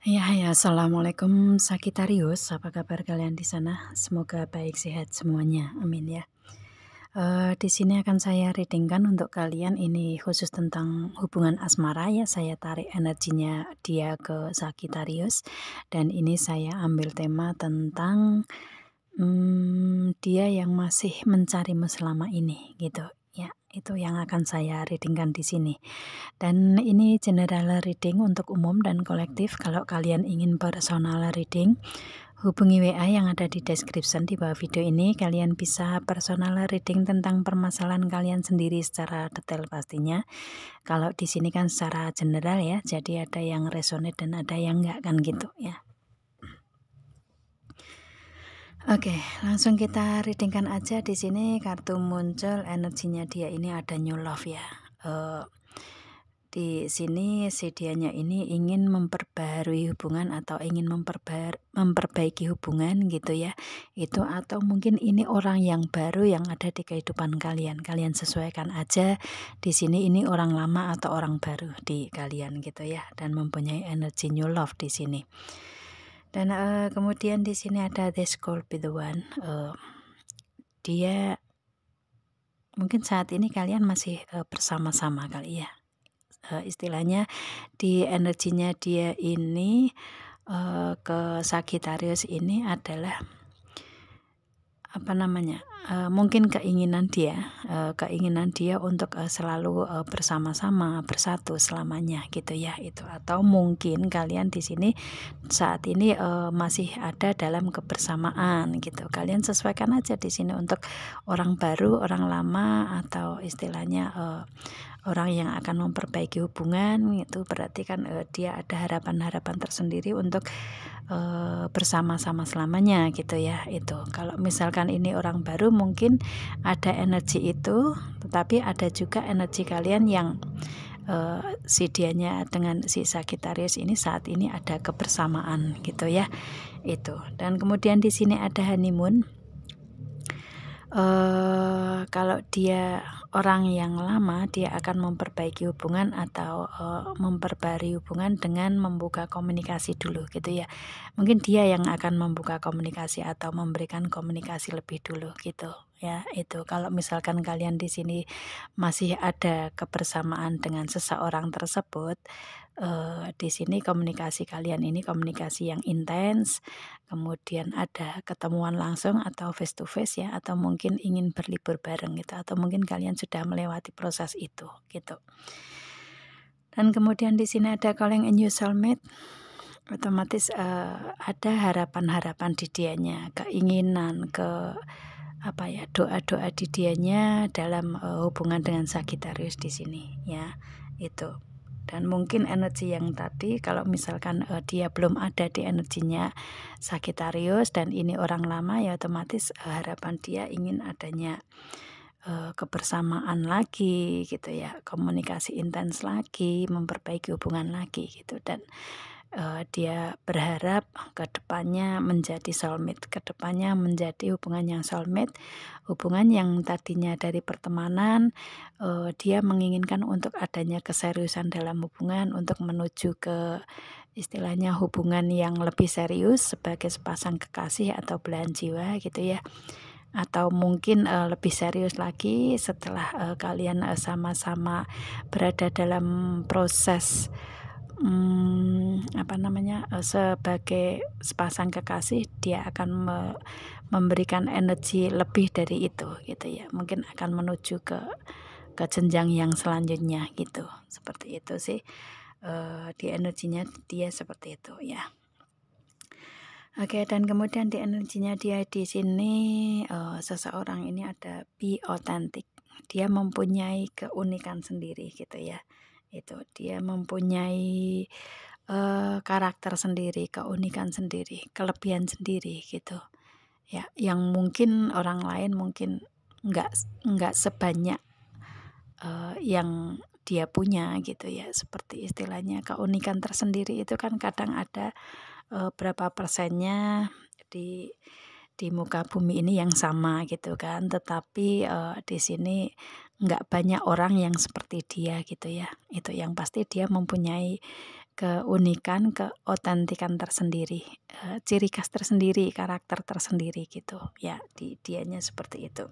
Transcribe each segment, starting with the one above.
Ya, Assalamualaikum Sagitarius, apa kabar kalian di sana? Semoga baik sehat semuanya, amin ya. Di sini akan saya reading-kan untuk kalian ini khusus tentang hubungan asmara ya, saya tarik energinya dia ke Sagitarius dan ini saya ambil tema tentang, dia yang masih mencarimu selama ini gitu ya, itu yang akan saya reading-kan di sini. Dan ini general reading untuk umum dan kolektif. Kalau kalian ingin personal reading, hubungi WA yang ada di description di bawah video ini. Kalian bisa personal reading tentang permasalahan kalian sendiri secara detail pastinya. Kalau di sini kan secara general ya, jadi ada yang resonate dan ada yang enggak kan gitu ya. Oke, langsung kita readingkan aja. Di sini kartu muncul energinya dia ini ada new love ya. Di sini si dianya ini ingin memperbaharui hubungan atau ingin memperbaiki hubungan gitu ya. Itu atau mungkin ini orang yang baru yang ada di kehidupan kalian. Kalian sesuaikan aja di sini ini orang lama atau orang baru di kalian gitu ya, dan mempunyai energi new love di sini. Dan kemudian di sini ada this could be the one. Dia mungkin saat ini kalian masih bersama-sama kali ya. Istilahnya di energinya dia ini ke Sagitarius ini adalah apa namanya, mungkin keinginan dia untuk selalu bersama-sama, bersatu selamanya gitu ya, itu. Atau mungkin kalian di sini saat ini masih ada dalam kebersamaan gitu. Kalian sesuaikan aja di sini untuk orang baru, orang lama, atau istilahnya orang yang akan memperbaiki hubungan. Itu berarti kan dia ada harapan-harapan tersendiri untuk bersama-sama selamanya gitu ya. Itu kalau misalkan ini orang baru mungkin ada energi itu, tetapi ada juga energi kalian yang si dianya dengan si Sagitarius ini saat ini ada kebersamaan gitu ya. Itu. Dan kemudian di sini ada honeymoon. Kalau dia orang yang lama, dia akan memperbaiki hubungan atau memperbarui hubungan dengan membuka komunikasi dulu gitu ya. Mungkin dia yang akan membuka komunikasi atau memberikan komunikasi lebih dulu gitu ya. Itu kalau misalkan kalian di sini masih ada kebersamaan dengan seseorang tersebut, di sini komunikasi kalian ini komunikasi yang intens, kemudian ada ketemuan langsung atau face to face ya, atau mungkin ingin berlibur bareng gitu, atau mungkin kalian sudah melewati proses itu gitu. Dan kemudian di sini ada calling a new soulmate, otomatis ada harapan-harapan di dianya, keinginan apa ya, doa-doa di dianya dalam hubungan dengan Sagitarius di sini ya, itu. Dan mungkin energi yang tadi kalau misalkan dia belum ada di energinya Sagitarius dan ini orang lama ya, otomatis harapan dia ingin adanya kebersamaan lagi gitu ya, komunikasi intens lagi, memperbaiki hubungan lagi gitu. Dan dia berharap kedepannya menjadi soulmate, kedepannya menjadi hubungan yang soulmate, hubungan yang tadinya dari pertemanan, dia menginginkan untuk adanya keseriusan dalam hubungan, untuk menuju ke istilahnya hubungan yang lebih serius sebagai sepasang kekasih atau belahan jiwa gitu ya. Atau mungkin lebih serius lagi setelah kalian sama-sama berada dalam proses apa namanya, sebagai sepasang kekasih, dia akan memberikan energi lebih dari itu gitu ya. Mungkin akan menuju ke jenjang yang selanjutnya gitu. Seperti itu sih di energinya dia seperti itu ya. Oke, dan kemudian di energinya dia di sini seseorang ini ada be authentic. Dia mempunyai keunikan sendiri gitu ya. Itu dia mempunyai karakter sendiri, keunikan sendiri, kelebihan sendiri gitu. Ya, yang mungkin orang lain mungkin nggak sebanyak yang dia punya gitu ya. Seperti istilahnya keunikan tersendiri itu kan kadang ada berapa persennya di muka bumi ini yang sama gitu kan, tetapi di sini nggak banyak orang yang seperti dia gitu ya. Itu yang pasti dia mempunyai keunikan, keotentikan tersendiri, ciri khas tersendiri, karakter tersendiri gitu ya, dianya seperti itu.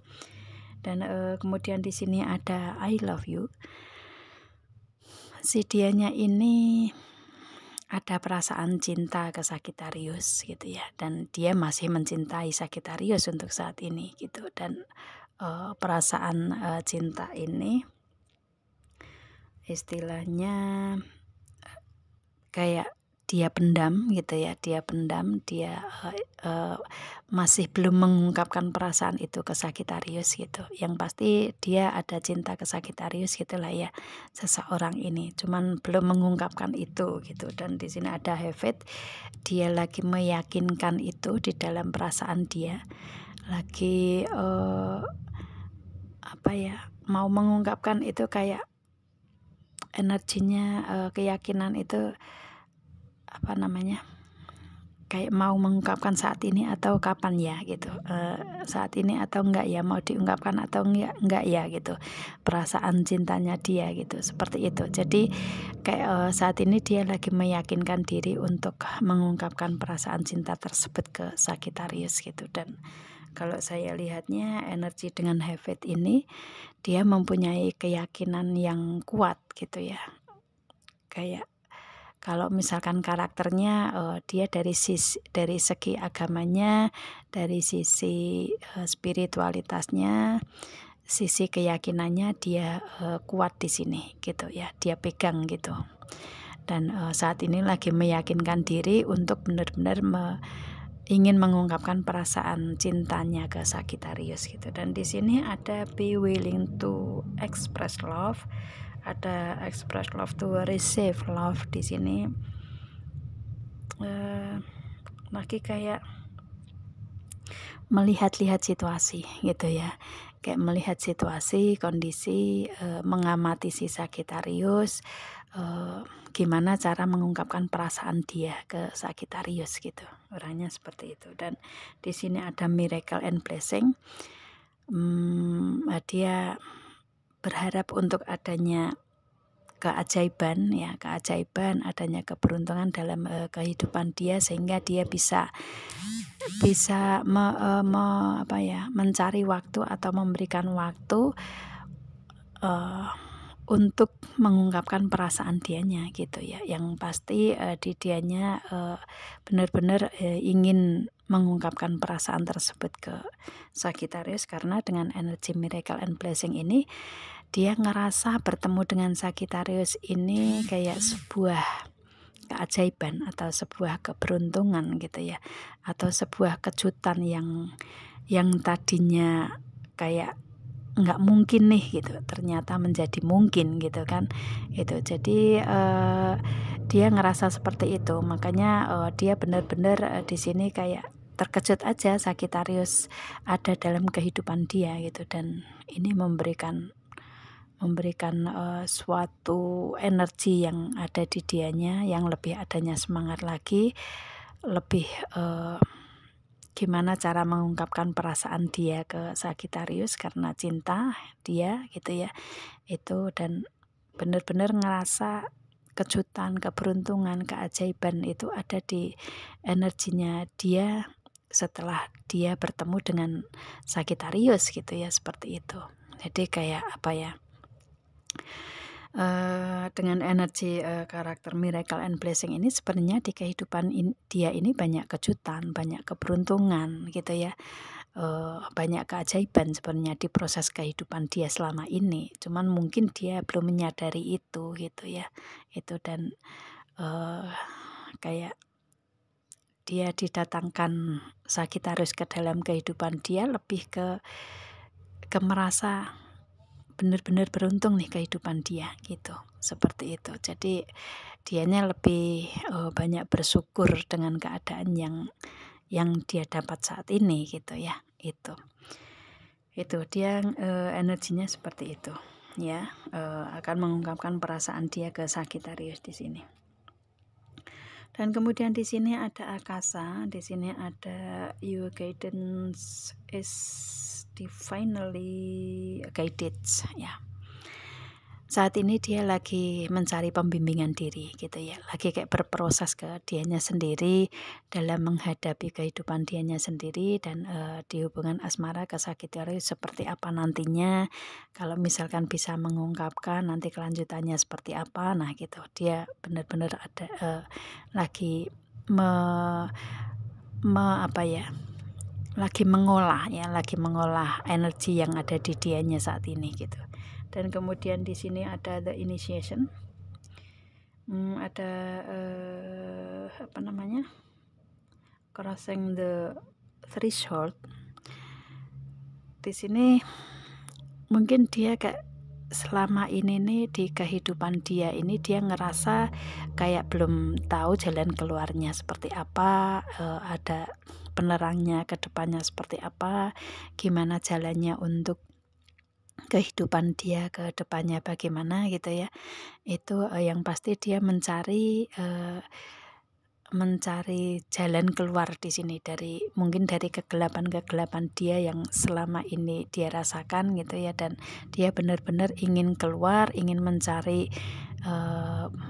Dan kemudian di sini ada I love you. Si dianya ini ada perasaan cinta ke Sagittarius gitu ya, dan dia masih mencintai Sagittarius untuk saat ini gitu. Dan perasaan cinta ini istilahnya kayak dia pendam gitu ya, dia pendam, dia masih belum mengungkapkan perasaan itu ke Sagittarius gitu. Yang pasti dia ada cinta ke Sagittarius gitulah ya, seseorang ini, cuman belum mengungkapkan itu gitu. Dan di sini ada Heaven, dia lagi meyakinkan itu di dalam perasaan dia, lagi apa ya, mau mengungkapkan itu, kayak energinya, keyakinan itu apa namanya, kayak mau mengungkapkan saat ini atau kapan ya gitu, saat ini atau enggak ya, mau diungkapkan atau enggak ya gitu, perasaan cintanya dia gitu, seperti itu. Jadi kayak saat ini dia lagi meyakinkan diri untuk mengungkapkan perasaan cinta tersebut ke Sagittarius gitu. Dan kalau saya lihatnya energi dengan Heaven ini, dia mempunyai keyakinan yang kuat gitu ya, kayak kalau misalkan karakternya dia dari segi agamanya, dari sisi spiritualitasnya, sisi keyakinannya dia kuat di sini gitu ya, dia pegang gitu. Dan saat ini lagi meyakinkan diri untuk benar-benar ingin mengungkapkan perasaan cintanya ke Sagittarius gitu. Dan di sini ada be willing to express love, ada express love to receive love. Di sini lagi kayak melihat-lihat situasi gitu ya, kayak melihat situasi, kondisi, mengamati si Sagittarius, gimana cara mengungkapkan perasaan dia ke Sagittarius gitu, orangnya seperti itu. Dan di sini ada miracle and blessing, dia berharap untuk adanya keajaiban ya, keajaiban, adanya keberuntungan dalam kehidupan dia, sehingga dia bisa mencari waktu atau memberikan waktu untuk mengungkapkan perasaan dianya gitu ya. Yang pasti di dianya benar-benar ingin mengungkapkan perasaan tersebut ke Sagittarius, karena dengan energi miracle and blessing ini dia ngerasa bertemu dengan Sagittarius ini kayak sebuah keajaiban atau sebuah keberuntungan gitu ya, atau sebuah kejutan yang tadinya kayak nggak mungkin nih gitu, ternyata menjadi mungkin gitu kan itu. Jadi dia ngerasa seperti itu, makanya dia benar-benar di sini kayak terkejut aja Sagittarius ada dalam kehidupan dia gitu. Dan ini memberikan suatu energi yang ada di dianya, yang lebih adanya semangat lagi, lebih gimana cara mengungkapkan perasaan dia ke Sagittarius karena cinta dia gitu ya itu. Dan benar-benar ngerasa kejutan, keberuntungan, keajaiban itu ada di energinya dia setelah dia bertemu dengan Sagittarius gitu ya, seperti itu. Jadi kayak apa ya, dengan energi karakter miracle and blessing ini sebenarnya di kehidupan dia ini banyak kejutan, banyak keberuntungan gitu ya, banyak keajaiban sebenarnya di proses kehidupan dia selama ini. Cuman mungkin dia belum menyadari itu gitu ya, itu. Dan kayak dia didatangkan Sagittarius ke dalam kehidupan dia lebih ke merasa benar-benar beruntung nih kehidupan dia gitu, seperti itu. Jadi dianya lebih banyak bersyukur dengan keadaan yang dia dapat saat ini gitu ya. Itu dia energinya seperti itu ya, akan mengungkapkan perasaan dia ke Sagittarius di sini. Dan kemudian di sini ada Akasa, di sini ada your guidance is divinely guided ya. saat ini dia lagi mencari pembimbingan diri gitu ya, lagi kayak berproses ke dianya sendiri dalam menghadapi kehidupan dianya sendiri dan, di hubungan asmara ke Sagittarius seperti apa nantinya, kalau misalkan bisa mengungkapkan nanti kelanjutannya seperti apa, nah gitu. Dia benar-benar ada, lagi me apa ya, lagi mengolah energi yang ada di dianya saat ini gitu. Dan kemudian di sini ada the initiation, ada apa namanya, crossing the threshold. Di sini mungkin dia kayak selama ini nih di kehidupan dia ini dia ngerasa kayak belum tahu jalan keluarnya seperti apa, ada penerangnya ke depannya seperti apa, gimana jalannya untuk kehidupan dia ke depannya bagaimana gitu ya. Itu, yang pasti dia mencari jalan keluar di sini mungkin dari kegelapan-kegelapan dia yang selama ini dia rasakan gitu ya, dan dia benar-benar ingin keluar, ingin mencari,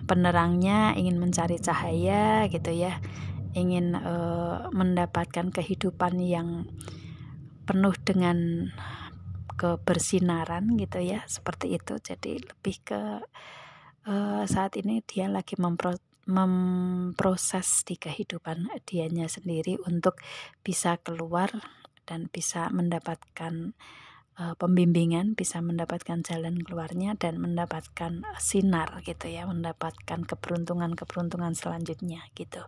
penerangnya, ingin mencari cahaya gitu ya, ingin, mendapatkan kehidupan yang penuh dengan kebersinaran gitu ya, seperti itu. Jadi lebih ke, saat ini dia lagi memproses di kehidupan dianya sendiri untuk bisa keluar dan bisa mendapatkan, pembimbingan, bisa mendapatkan jalan keluarnya dan mendapatkan sinar gitu ya, mendapatkan keberuntungan-keberuntungan selanjutnya gitu,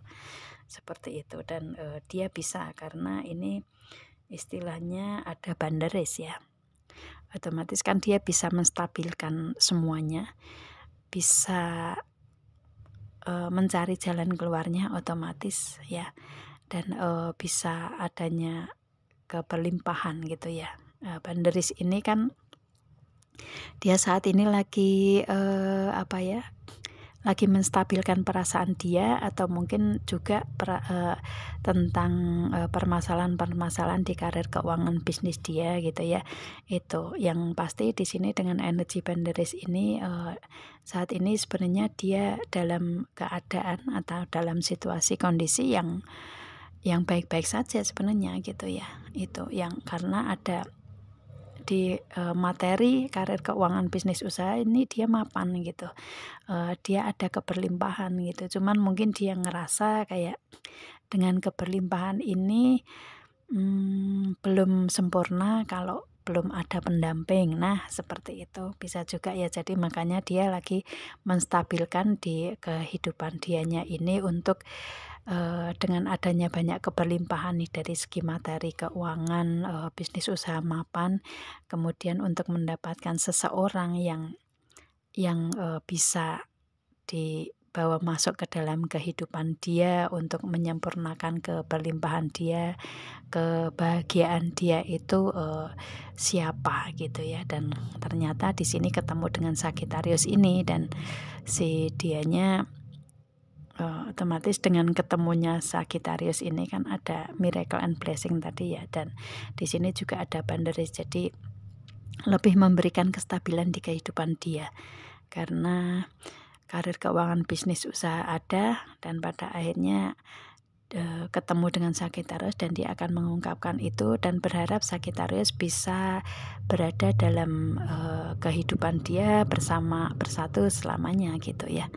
seperti itu. Dan, dia bisa karena ini istilahnya ada banderis ya, otomatis kan dia bisa menstabilkan semuanya, bisa, mencari jalan keluarnya otomatis ya, dan, bisa adanya keberlimpahan gitu ya. Banderis ini kan dia saat ini lagi, apa ya, lagi menstabilkan perasaan dia atau mungkin juga tentang, permasalahan-permasalahan di karir keuangan bisnis dia gitu ya. Itu yang pasti di sini dengan energi Banderis ini, saat ini sebenarnya dia dalam keadaan atau dalam situasi kondisi yang baik-baik saja sebenarnya gitu ya. Itu yang karena ada di, materi karir keuangan bisnis usaha ini dia mapan gitu, dia ada keberlimpahan gitu. Cuman mungkin dia ngerasa kayak dengan keberlimpahan ini, belum sempurna kalau belum ada pendamping. Nah, seperti itu, bisa juga ya. Jadi makanya dia lagi menstabilkan di kehidupan dianya ini untuk, dengan adanya banyak keberlimpahan nih dari segi materi keuangan, bisnis usaha mapan, kemudian untuk mendapatkan seseorang yang, bisa dibawa masuk ke dalam kehidupan dia untuk menyempurnakan keberlimpahan dia, kebahagiaan dia itu, siapa gitu ya. Dan ternyata di sini ketemu dengan Sagittarius ini dan si dianya, otomatis dengan ketemunya Sagittarius ini kan ada miracle and blessing tadi ya, dan di sini juga ada banderis. Jadi lebih memberikan kestabilan di kehidupan dia karena karir keuangan bisnis usaha ada dan pada akhirnya, ketemu dengan Sagittarius dan dia akan mengungkapkan itu dan berharap Sagittarius bisa berada dalam, kehidupan dia bersatu selamanya gitu ya.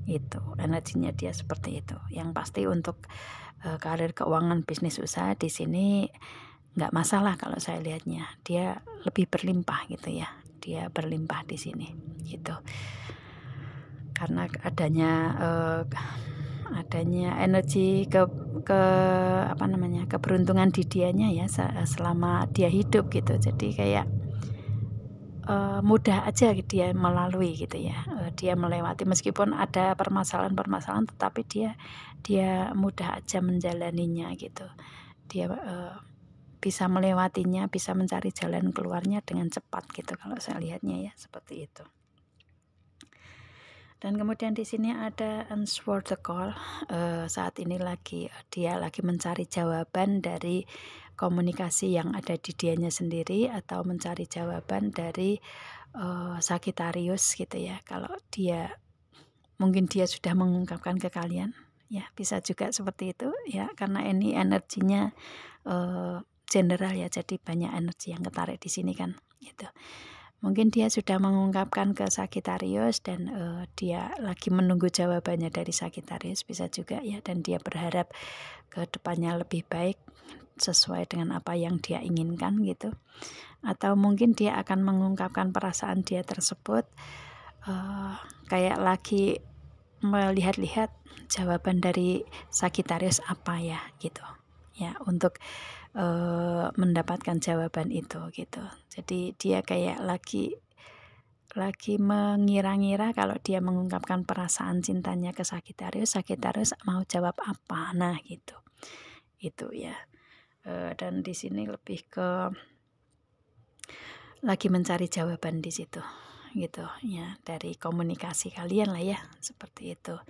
Itu energinya dia seperti itu. Yang pasti untuk, karir keuangan bisnis usaha di sini nggak masalah kalau saya lihatnya. Dia lebih berlimpah gitu ya. Dia berlimpah di sini gitu. Karena adanya energi apa namanya, keberuntungan di dianya ya selama dia hidup gitu. Jadi kayak, mudah aja dia melalui gitu ya, dia melewati meskipun ada permasalahan-permasalahan tetapi dia mudah aja menjalaninya gitu. Dia, bisa melewatinya, bisa mencari jalan keluarnya dengan cepat gitu kalau saya lihatnya ya, seperti itu. Dan kemudian di sini ada answer the call, saat ini dia lagi mencari jawaban dari komunikasi yang ada di dianya sendiri atau mencari jawaban dari Sagittarius gitu ya. Kalau mungkin dia sudah mengungkapkan ke kalian, ya bisa juga seperti itu ya, karena ini energinya general ya, jadi banyak energi yang ketarik di sini kan gitu. Mungkin dia sudah mengungkapkan ke Sagittarius dan dia lagi menunggu jawabannya dari Sagittarius, bisa juga ya, dan dia berharap ke depannya lebih baik sesuai dengan apa yang dia inginkan gitu. Atau mungkin dia akan mengungkapkan perasaan dia tersebut kayak lagi melihat-lihat jawaban dari Sagittarius apa ya gitu ya, untuk mendapatkan jawaban itu gitu. Jadi dia kayak lagi mengira-ngira kalau dia mengungkapkan perasaan cintanya ke Sagittarius, Sagittarius mau jawab apa, nah gitu itu ya. Dan di sini lebih ke lagi mencari jawaban di situ gitu ya, dari komunikasi kalian lah ya, seperti itu.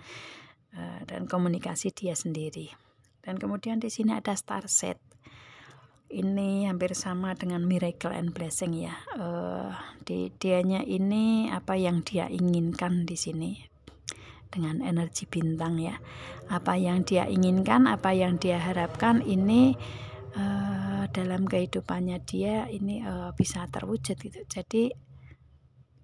Dan komunikasi dia sendiri. Dan kemudian di sini ada star set. Ini hampir sama dengan miracle and blessing ya. Di dianya ini apa yang dia inginkan di sini dengan energi bintang ya. Apa yang dia inginkan, apa yang dia harapkan ini dalam kehidupannya dia ini bisa terwujud gitu. Jadi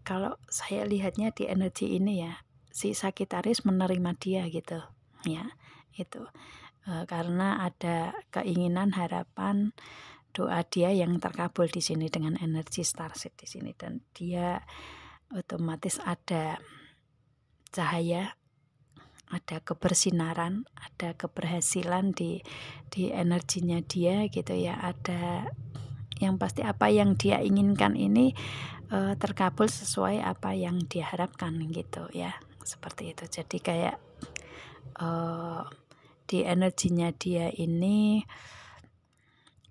kalau saya lihatnya di energi ini ya, si Sagittarius menerima dia gitu ya, itu karena ada keinginan, harapan, doa dia yang terkabul di sini dengan energi starseed di sini, dan dia otomatis ada cahaya, ada kebersinaran, ada keberhasilan di energinya dia gitu ya. Ada yang pasti apa yang dia inginkan ini terkabul sesuai apa yang dia harapkan gitu ya, seperti itu. Jadi kayak di energinya dia ini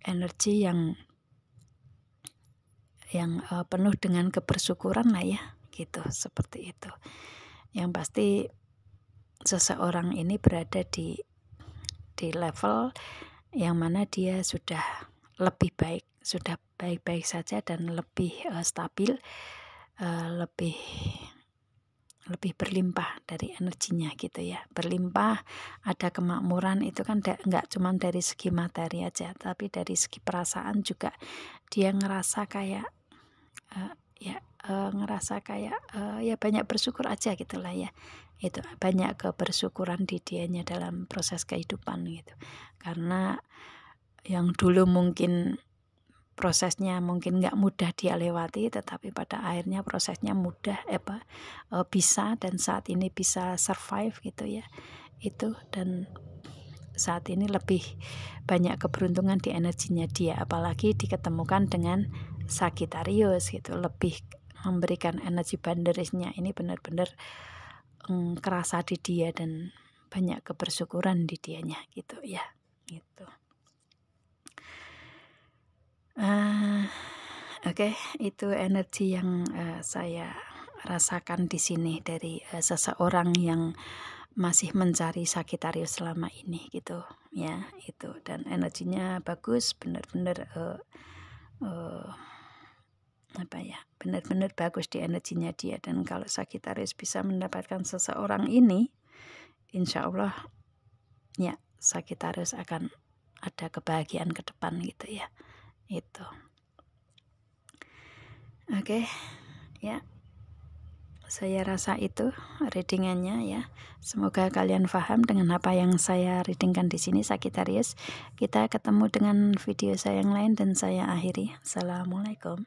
energi yang penuh dengan kebersyukuran lah ya gitu, seperti itu. Yang pasti seseorang ini berada di level yang mana dia sudah lebih baik, sudah baik-baik saja dan lebih stabil, lebih berlimpah dari energinya gitu ya. Berlimpah, ada kemakmuran, itu kan nggak cuma dari segi materi aja, tapi dari segi perasaan juga dia ngerasa kayak ya banyak bersyukur aja gitulah ya. Itu banyak kebersyukuran di dianya dalam proses kehidupan gitu. Karena yang dulu mungkin prosesnya mungkin nggak mudah dia lewati, tetapi pada akhirnya prosesnya mudah, bisa, dan saat ini bisa survive gitu ya. Itu, dan saat ini lebih banyak keberuntungan di energinya dia, apalagi diketemukan dengan Sagittarius gitu, lebih memberikan energi banderisnya ini benar-benar kerasa di dia dan banyak kebersyukuran di dianya gitu ya, gitu. Oke, itu energi yang saya rasakan di sini dari seseorang yang masih mencari Sagittarius selama ini gitu ya, itu. Dan energinya bagus, benar-benar benar-benar bagus di energinya dia. Dan kalau Sagittarius bisa mendapatkan seseorang ini, insya Allah ya Sagittarius akan ada kebahagiaan ke depan gitu ya, itu. Oke, ya, saya rasa itu readingannya ya. Semoga kalian paham dengan apa yang saya readingkan di sini, Sagittarius. Kita ketemu dengan video saya yang lain dan saya akhiri. Assalamualaikum.